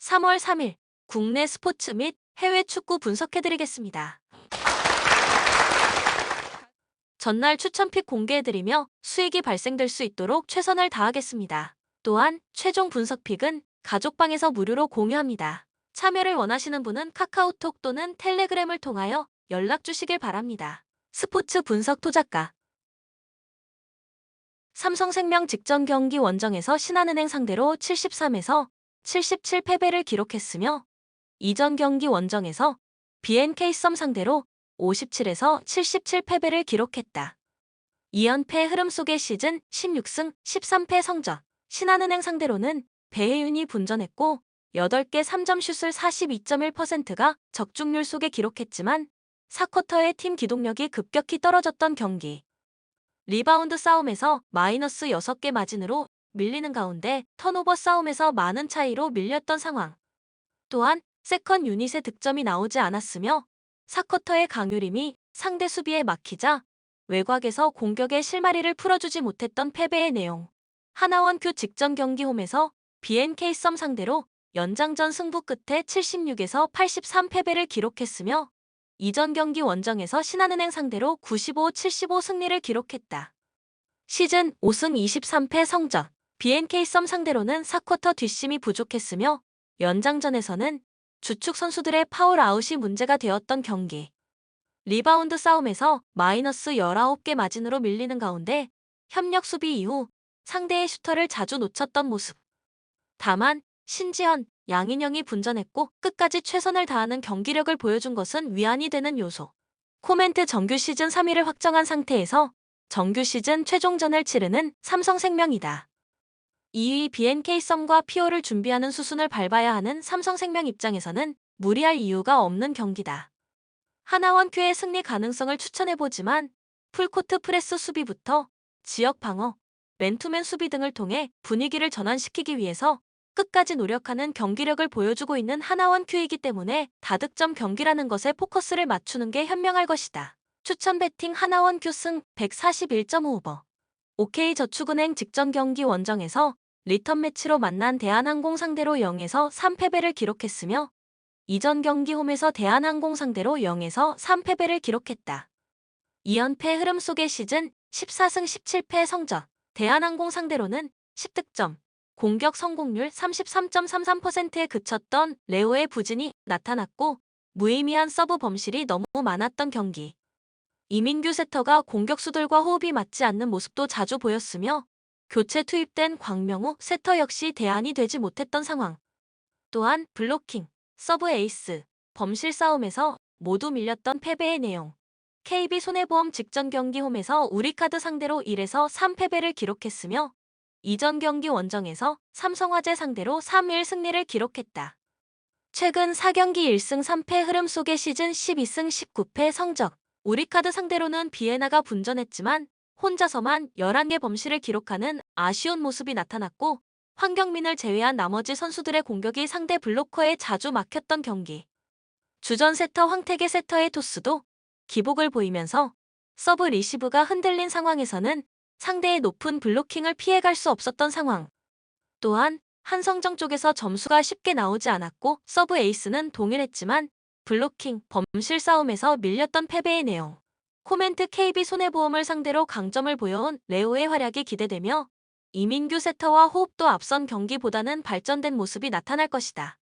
3월 3일 국내 스포츠 및 해외 축구 분석해드리겠습니다. 전날 추천픽 공개해드리며 수익이 발생될 수 있도록 최선을 다하겠습니다. 또한 최종 분석픽은 가족방에서 무료로 공유합니다. 참여를 원하시는 분은 카카오톡 또는 텔레그램을 통하여 연락 주시길 바랍니다. 스포츠 분석 토작가 삼성생명 직전 경기 원정에서 신한은행 상대로 73에서 77 패배를 기록했으며 이전 경기 원정에서 BNK썸 상대로 57에서 77 패배를 기록했다. 2연패 흐름 속의 시즌 16승 13패 성적. 신한은행 상대로는 배혜윤이 분전했고 8개 3점 슛을 42.1%가 적중률 속에 기록했지만 4쿼터의 팀 기동력이 급격히 떨어졌던 경기. 리바운드 싸움에서 마이너스 6개 마진으로 밀리는 가운데 턴오버 싸움에서 많은 차이로 밀렸던 상황. 또한 세컨 유닛의 득점이 나오지 않았으며 4쿼터의 강유림이 상대 수비에 막히자 외곽에서 공격의 실마리를 풀어주지 못했던 패배의 내용. 하나원 큐 직전 경기 홈에서 BNK썸 상대로 연장전 승부 끝에 76에서 83 패배를 기록했으며 이전 경기 원정에서 신한은행 상대로 95-75 승리를 기록했다. 시즌 5승 23패 성적. BNK썸 상대로는 4쿼터 뒷심이 부족했으며 연장전에서는 주축 선수들의 파울 아웃이 문제가 되었던 경기. 리바운드 싸움에서 마이너스 19개 마진으로 밀리는 가운데 협력 수비 이후 상대의 슈터를 자주 놓쳤던 모습. 다만 신지현, 양인영이 분전했고 끝까지 최선을 다하는 경기력을 보여준 것은 위안이 되는 요소. 코멘트 정규 시즌 3위를 확정한 상태에서 정규 시즌 최종전을 치르는 삼성생명이다. 2위 BNK썸과 피오를 준비하는 수순을 밟아야 하는 삼성생명 입장에서는 무리할 이유가 없는 경기다. 하나원 큐의 승리 가능성을 추천해보지만 풀코트 프레스 수비부터 지역 방어, 맨투맨 수비 등을 통해 분위기를 전환시키기 위해서 끝까지 노력하는 경기력을 보여주고 있는 하나원 큐이기 때문에 다득점 경기라는 것에 포커스를 맞추는 게 현명할 것이다. 추천 배팅 하나원 큐 승 141.5오버. OK저축은행 직전 경기 원정에서 리턴 매치로 만난 대한항공 상대로 0에서 3 패배를 기록했으며 이전 경기 홈에서 대한항공 상대로 0에서 3 패배를 기록했다. 2연패 흐름 속의 시즌 14승 17패 성적. 대한항공 상대로는 10득점, 공격 성공률 33.33%에 그쳤던 레오의 부진이 나타났고 무의미한 서브 범실이 너무 많았던 경기. 이민규 세터가 공격수들과 호흡이 맞지 않는 모습도 자주 보였으며 교체 투입된 광명우 세터 역시 대안이 되지 못했던 상황. 또한 블로킹, 서브 에이스, 범실 싸움에서 모두 밀렸던 패배의 내용. KB손해보험 직전 경기 홈에서 우리카드 상대로 1에서 3 패배를 기록했으며 이전 경기 원정에서 삼성화재 상대로 3-1 승리를 기록했다. 최근 4경기 1승 3패 흐름 속의 시즌 12승 19패 성적. 우리카드 상대로는 비에나가 분전했지만 혼자서만 11개 범실을 기록하는 아쉬운 모습이 나타났고 황경민을 제외한 나머지 선수들의 공격이 상대 블로커에 자주 막혔던 경기. 주전 세터 황태계 세터의 토스도 기복을 보이면서 서브 리시브가 흔들린 상황에서는 상대의 높은 블로킹을 피해갈 수 없었던 상황. 또한 한성정 쪽에서 점수가 쉽게 나오지 않았고 서브 에이스는 동일했지만 블로킹, 범실 싸움에서 밀렸던 패배의 내용. 코멘트 KB손해보험을 상대로 강점을 보여온 레오의 활약이 기대되며 이민규 세터와 호흡도 앞선 경기보다는 발전된 모습이 나타날 것이다.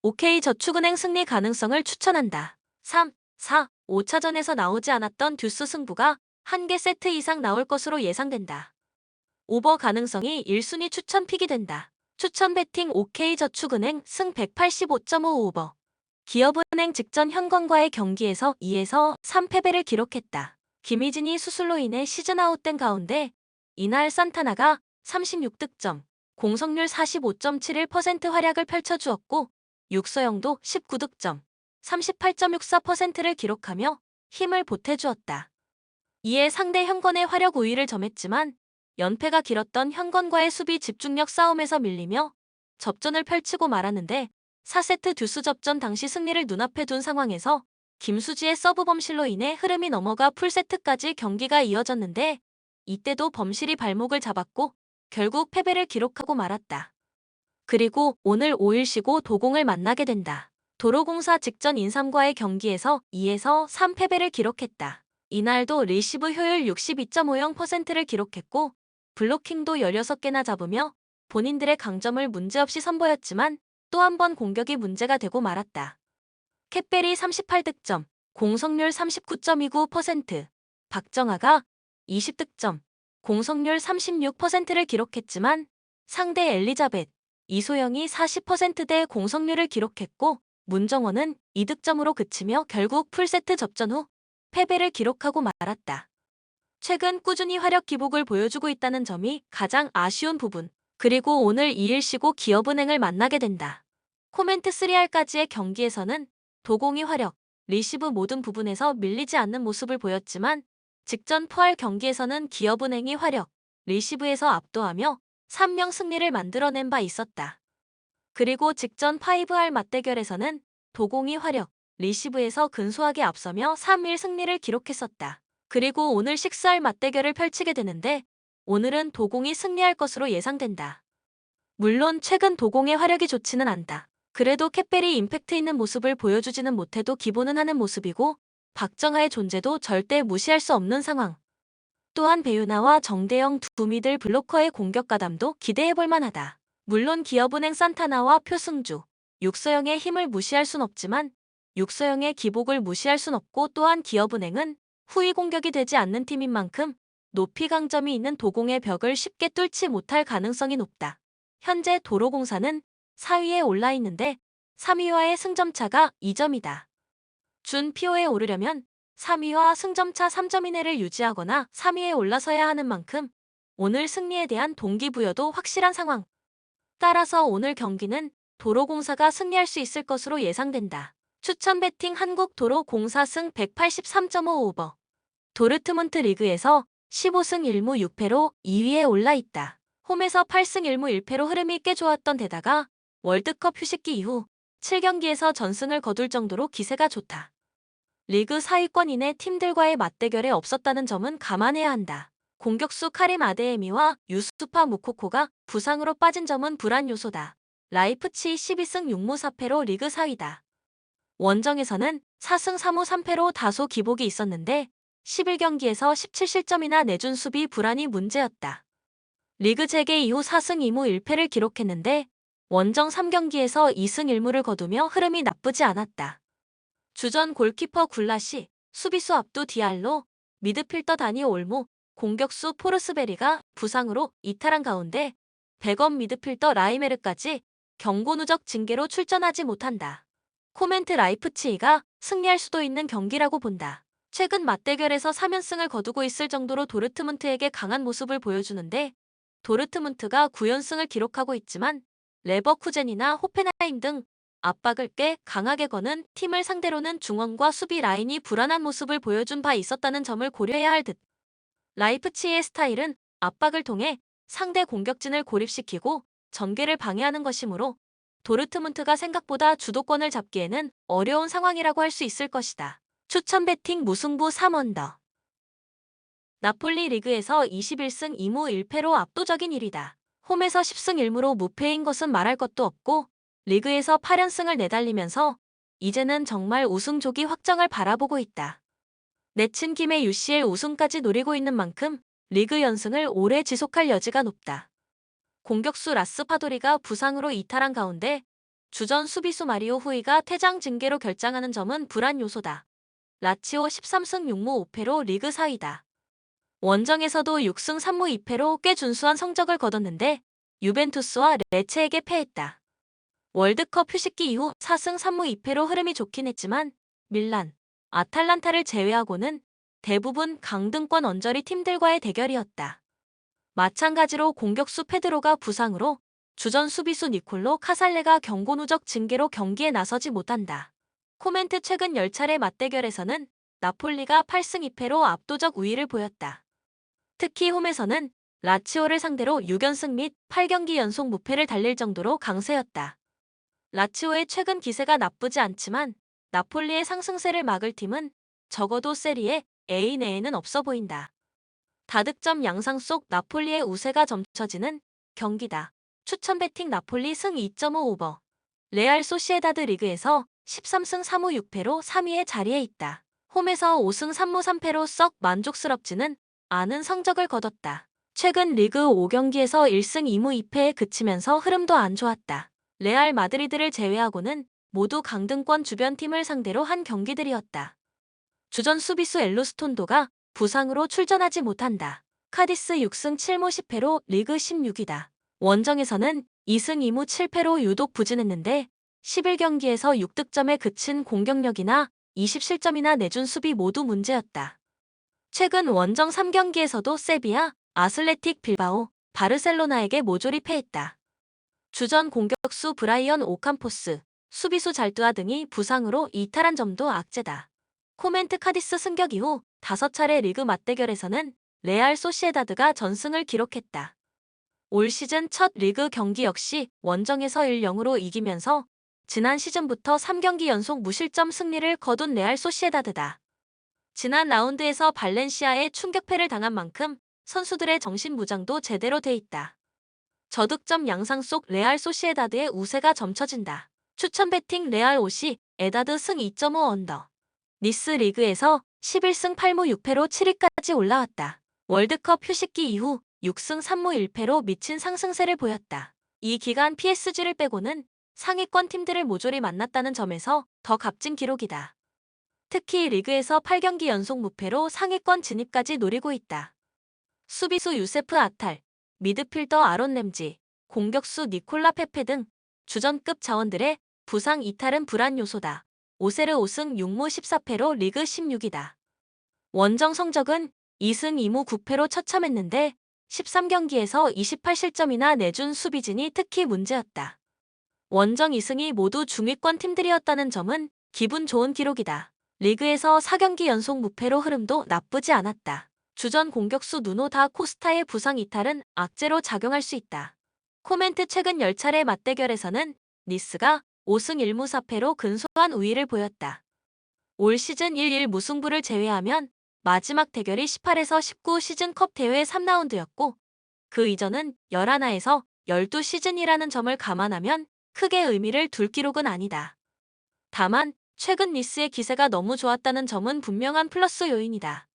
OK저축은행 승리 가능성을 추천한다. 3, 4, 5차전에서 나오지 않았던 듀스 승부가 1개 세트 이상 나올 것으로 예상된다. 오버 가능성이 1순위 추천 픽이 된다. 추천 배팅 OK저축은행 승 185.5 오버. 기업은행 직전 현건과의 경기에서 2에서 3 패배를 기록했다. 김희진이 수술로 인해 시즌 아웃된 가운데 이날 산타나가 36득점, 공성률 45.71% 활약을 펼쳐주었고 육서영도 19득점, 38.64%를 기록하며 힘을 보태주었다. 이에 상대 현건의 화력 우위를 점했지만 연패가 길었던 현건과의 수비 집중력 싸움에서 밀리며 접전을 펼치고 말았는데 4세트 듀스 접전 당시 승리를 눈앞에 둔 상황에서 김수지의 서브 범실로 인해 흐름이 넘어가 풀세트까지 경기가 이어졌는데 이때도 범실이 발목을 잡았고 결국 패배를 기록하고 말았다. 그리고 오늘 5일 쉬고 도공을 만나게 된다. 도로공사 직전 인삼과의 경기에서 2에서 3 패배를 기록했다. 이날도 리시브 효율 62.50%를 기록했고 블로킹도 16개나 잡으며 본인들의 강점을 문제없이 선보였지만 또 한 번 공격이 문제가 되고 말았다. 캣벨이 38득점, 공성률 39.29%, 박정아가 20득점, 공성률 36%를 기록했지만 상대 엘리자벳, 이소영이 40%대 공성률을 기록했고 문정원은 2득점으로 그치며 결국 풀세트 접전 후 패배를 기록하고 말았다. 최근 꾸준히 화력 기복을 보여주고 있다는 점이 가장 아쉬운 부분. 그리고 오늘 2일 쉬고 기업은행을 만나게 된다. 코멘트 3R까지의 경기에서는 도공이 화력, 리시브 모든 부분에서 밀리지 않는 모습을 보였지만 직전 포알 경기에서는 기업은행이 화력, 리시브에서 압도하며 3명 승리를 만들어낸 바 있었다. 그리고 직전 5R 맞대결에서는 도공이 화력, 리시브에서 근소하게 앞서며 3일 승리를 기록했었다. 그리고 오늘 6R 맞대결을 펼치게 되는데 오늘은 도공이 승리할 것으로 예상된다. 물론 최근 도공의 화력이 좋지는 않다. 그래도 캣벨이 임팩트 있는 모습을 보여주지는 못해도 기본은 하는 모습이고 박정아의 존재도 절대 무시할 수 없는 상황. 또한 배유나와 정대영 두 미들 블로커의 공격 가담도 기대해볼 만하다. 물론 기업은행 산타나와 표승주, 육서영의 힘을 무시할 순 없지만 육서영의 기복을 무시할 순 없고 또한 기업은행은 후위 공격이 되지 않는 팀인 만큼 높이 강점이 있는 도공의 벽을 쉽게 뚫지 못할 가능성이 높다. 현재 도로공사는 4위에 올라 있는데 3위와의 승점차가 2점이다. 준 PO에 오르려면 3위와 승점차 3점 이내를 유지하거나 3위에 올라서야 하는 만큼 오늘 승리에 대한 동기부여도 확실한 상황. 따라서 오늘 경기는 도로공사가 승리할 수 있을 것으로 예상된다. 추천 배팅 한국도로공사 승 183.5 오버. 도르트문트 리그에서 15승 1무 6패로 2위에 올라 있다. 홈에서 8승 1무 1패로 흐름이 꽤 좋았던 데다가 월드컵 휴식기 이후 7경기에서 전승을 거둘 정도로 기세가 좋다. 리그 4위권 이내 팀들과의 맞대결에 없었다는 점은 감안해야 한다. 공격수 카림 아데에미와 유수파 무코코가 부상으로 빠진 점은 불안 요소다. 라이프치히 12승 6무 4패로 리그 4위다. 원정에서는 4승 3무 3패로 다소 기복이 있었는데 11경기에서 17실점이나 내준 수비 불안이 문제였다. 리그 재개 이후 4승 2무 1패를 기록했는데 원정 3경기에서 2승 1무를 거두며 흐름이 나쁘지 않았다. 주전 골키퍼 굴라시, 수비수 압두 디알로, 미드필더 다니 올모, 공격수 포르스베리가 부상으로 이탈한 가운데 백업 미드필더 라이메르까지 경고 누적 징계로 출전하지 못한다. 코멘트 라이프치히가 승리할 수도 있는 경기라고 본다. 최근 맞대결에서 3연승을 거두고 있을 정도로 도르트문트에게 강한 모습을 보여주는데 도르트문트가 9연승을 기록하고 있지만 레버쿠젠이나 호펜하임 등 압박을 꽤 강하게 거는 팀을 상대로는 중원과 수비 라인이 불안한 모습을 보여준 바 있었다는 점을 고려해야 할 듯. 라이프치히의 스타일은 압박을 통해 상대 공격진을 고립시키고 전개를 방해하는 것이므로 도르트문트가 생각보다 주도권을 잡기에는 어려운 상황이라고 할 수 있을 것이다. 추천 배팅 무승부 3언더. 나폴리 리그에서 21승 2무 1패로 압도적인 1위다. 홈에서 10승 1무로 무패인 것은 말할 것도 없고 리그에서 8연승을 내달리면서 이제는 정말 우승 조기 확정을 바라보고 있다. 내친 김에 UCL 우승까지 노리고 있는 만큼 리그 연승을 오래 지속할 여지가 높다. 공격수 라스 파도리가 부상으로 이탈한 가운데 주전 수비수 마리오 후이가 퇴장 징계로 결장하는 점은 불안 요소다. 라치오 13승 6무 5패로 리그 4위다. 원정에서도 6승 3무 2패로 꽤 준수한 성적을 거뒀는데 유벤투스와 레체에게 패했다. 월드컵 휴식기 이후 4승 3무 2패로 흐름이 좋긴 했지만 밀란, 아탈란타를 제외하고는 대부분 강등권 언저리 팀들과의 대결이었다. 마찬가지로 공격수 페드로가 부상으로 주전 수비수 니콜로 카살레가 경고 누적 징계로 경기에 나서지 못한다. 코멘트 최근 10차례 맞대결에서는 나폴리가 8승 2패로 압도적 우위를 보였다. 특히 홈에서는 라치오를 상대로 6연승 및 8경기 연속 무패를 달릴 정도로 강세였다. 라치오의 최근 기세가 나쁘지 않지만 나폴리의 상승세를 막을 팀은 적어도 세리에 A 내에는 없어 보인다. 다득점 양상 속 나폴리의 우세가 점쳐지는 경기다. 추천 배팅 나폴리 승 2.5 오버. 레알 소시에다드 리그에서 13승 3무 6패로 3위의 자리에 있다. 홈에서 5승 3무 3패로 썩 만족스럽지는 않은 성적을 거뒀다. 최근 리그 5경기에서 1승 2무 2패에 그치면서 흐름도 안 좋았다. 레알 마드리드를 제외하고는 모두 강등권 주변 팀을 상대로 한 경기들이었다. 주전 수비수 엘로스톤도가 부상으로 출전하지 못한다. 카디스 6승 7무 10패로 리그 16위다. 원정에서는 2승 2무 7패로 유독 부진했는데 11경기에서 6득점에 그친 공격력이나 20실점이나 내준 수비 모두 문제였다. 최근 원정 3경기에서도 세비야, 아슬레틱 빌바오, 바르셀로나에게 모조리 패했다. 주전 공격수 브라이언 오캄포스, 수비수 잘두아 등이 부상으로 이탈한 점도 악재다. 코멘트 카디스 승격 이후 5차례 리그 맞대결에서는 레알 소시에다드가 전승을 기록했다. 올 시즌 첫 리그 경기 역시 원정에서 1-0으로 이기면서 지난 시즌부터 3경기 연속 무실점 승리를 거둔 레알 소시에다드다. 지난 라운드에서 발렌시아에 충격패를 당한 만큼 선수들의 정신무장도 제대로 돼 있다. 저득점 양상 속 레알 소시에다드의 우세가 점쳐진다. 추천 배팅 레알 오시 에다드 승 2.5 언더. 니스 리그에서 11승 8무 6패로 7위까지 올라왔다. 월드컵 휴식기 이후 6승 3무 1패로 미친 상승세를 보였다. 이 기간 PSG를 빼고는 상위권 팀들을 모조리 만났다는 점에서 더 값진 기록이다. 특히 리그에서 8경기 연속 무패로 상위권 진입까지 노리고 있다. 수비수 유세프 아탈, 미드필더 아론 램지, 공격수 니콜라 페페 등 주전급 자원들의 부상 이탈은 불안 요소다. 오세르 5승 6무 14패로 리그 16위다. 원정 성적은 2승 2무 9패로 처참했는데 13경기에서 28실점이나 내준 수비진이 특히 문제였다. 원정 2승이 모두 중위권 팀들이었다는 점은 기분 좋은 기록이다. 리그에서 4경기 연속 무패로 흐름도 나쁘지 않았다. 주전 공격수 누노 다 코스타의 부상 이탈은 악재로 작용할 수 있다. 코멘트 최근 10차례 맞대결에서는 니스가 5승 1무 4패로 근소한 우위를 보였다. 올 시즌 1-1 무승부를 제외하면 마지막 대결이 18에서 19 시즌컵 대회 3라운드였고 그 이전은 11에서 12 시즌이라는 점을 감안하면 크게 의미를 둘 기록은 아니다. 다만 최근 니스의 기세가 너무 좋았다는 점은 분명한 플러스 요인이다.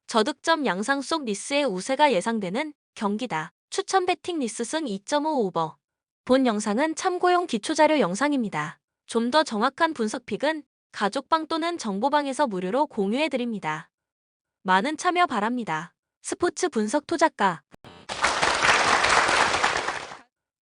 저득점 양상 속 니스의 우세가 예상되는 경기다. 추천 배팅 니스 승 2.5 오버. 본 영상은 참고용 기초자료 영상입니다. 좀 더 정확한 분석픽은 가족방 또는 정보방에서 무료로 공유해드립니다. 많은 참여 바랍니다. 스포츠 분석 토작가